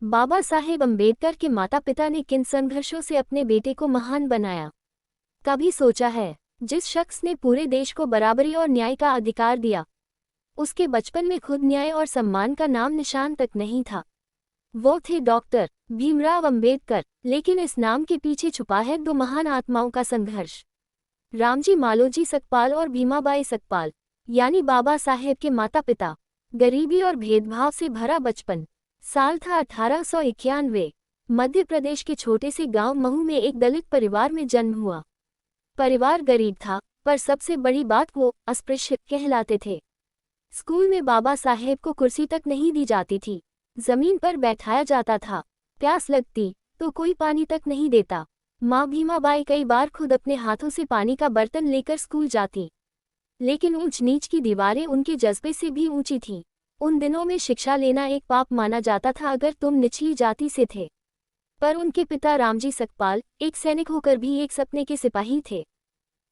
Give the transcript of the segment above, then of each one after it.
बाबा साहेब अम्बेडकर के माता पिता ने किन संघर्षों से अपने बेटे को महान बनाया? कभी सोचा है, जिस शख्स ने पूरे देश को बराबरी और न्याय का अधिकार दिया, उसके बचपन में खुद न्याय और सम्मान का नाम निशान तक नहीं था। वो थे डॉक्टर भीमराव अम्बेडकर। लेकिन इस नाम के पीछे छुपा है दो महान आत्माओं का संघर्ष। रामजी मालोजी सकपाल और भीमाबाई सकपाल, यानी बाबा साहेब के माता पिता। गरीबी और भेदभाव से भरा बचपन। साल था 1891। मध्य प्रदेश के छोटे से गांव महू में एक दलित परिवार में जन्म हुआ। परिवार गरीब था, पर सबसे बड़ी बात वो अस्पृश्य कहलाते थे। स्कूल में बाबा साहेब को कुर्सी तक नहीं दी जाती थी, जमीन पर बैठाया जाता था। प्यास लगती तो कोई पानी तक नहीं देता। माँ भीमाबाई कई बार खुद अपने हाथों से पानी का बर्तन लेकर स्कूल जाती। लेकिन ऊंच नीच की दीवारें उनके जज्बे से भी ऊंची थीं। उन दिनों में शिक्षा लेना एक पाप माना जाता था अगर तुम निचली जाति से थे। पर उनके पिता रामजी सकपाल एक सैनिक होकर भी एक सपने के सिपाही थे।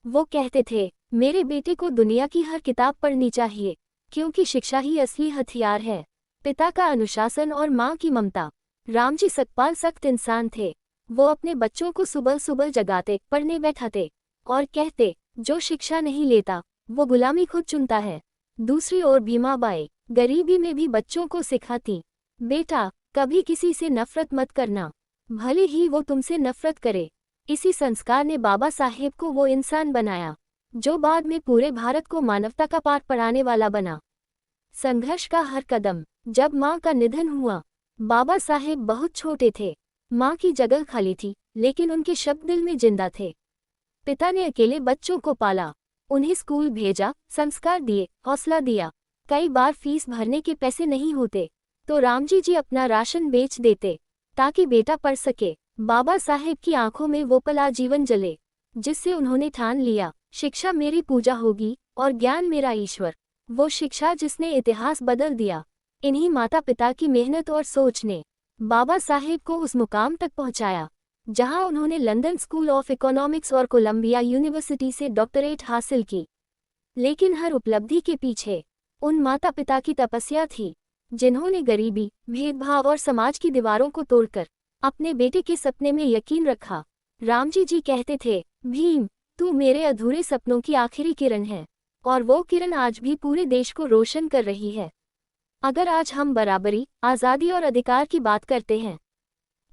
वो कहते थे, मेरे बेटे को दुनिया की हर किताब पढ़नी चाहिए, क्योंकि शिक्षा ही असली हथियार है। पिता का अनुशासन और माँ की ममता। रामजी सकपाल सख्त इंसान थे। वो अपने बच्चों को सुबह सुबह जगाते, पढ़ने बैठाते और कहते, जो शिक्षा नहीं लेता वो गुलामी खुद चुनता है। दूसरी ओर भीमाबाई गरीबी में भी बच्चों को सिखाती, बेटा कभी किसी से नफरत मत करना, भले ही वो तुमसे नफरत करे। इसी संस्कार ने बाबा साहेब को वो इंसान बनाया जो बाद में पूरे भारत को मानवता का पाठ पढ़ाने वाला बना। संघर्ष का हर कदम। जब माँ का निधन हुआ, बाबा साहेब बहुत छोटे थे। माँ की जगह खाली थी, लेकिन उनके शब्द दिल में जिंदा थे। पिता ने अकेले बच्चों को पाला, उन्हें स्कूल भेजा, संस्कार दिए, हौसला दिया। कई बार फीस भरने के पैसे नहीं होते तो रामजी जी अपना राशन बेच देते ताकि बेटा पढ़ सके। बाबा साहेब की आंखों में वो पल आजीवन जले, जिससे उन्होंने ठान लिया, शिक्षा मेरी पूजा होगी और ज्ञान मेरा ईश्वर। वो शिक्षा जिसने इतिहास बदल दिया। इन्हीं माता पिता की मेहनत और सोच ने बाबा साहेब को उस मुकाम तक पहुंचाया जहां उन्होंने लंदन स्कूल ऑफ इकोनॉमिक्स और कोलंबिया यूनिवर्सिटी से डॉक्टरेट हासिल की। लेकिन हर उपलब्धि के पीछे उन माता पिता की तपस्या थी, जिन्होंने गरीबी, भेदभाव और समाज की दीवारों को तोड़कर अपने बेटे के सपने में यकीन रखा। रामजी जी कहते थे, भीम तू मेरे अधूरे सपनों की आखिरी किरण है, और वो किरण आज भी पूरे देश को रोशन कर रही है। अगर आज हम बराबरी, आज़ादी और अधिकार की बात करते हैं,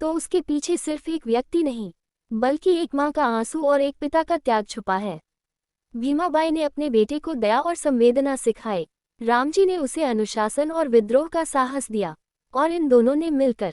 तो उसके पीछे सिर्फ एक व्यक्ति नहीं, बल्कि एक माँ का आंसू और एक पिता का त्याग छुपा है। भीमाबाई ने अपने बेटे को दया और संवेदना सिखाई। रामजी ने उसे अनुशासन और विद्रोह का साहस दिया, और इन दोनों ने मिलकर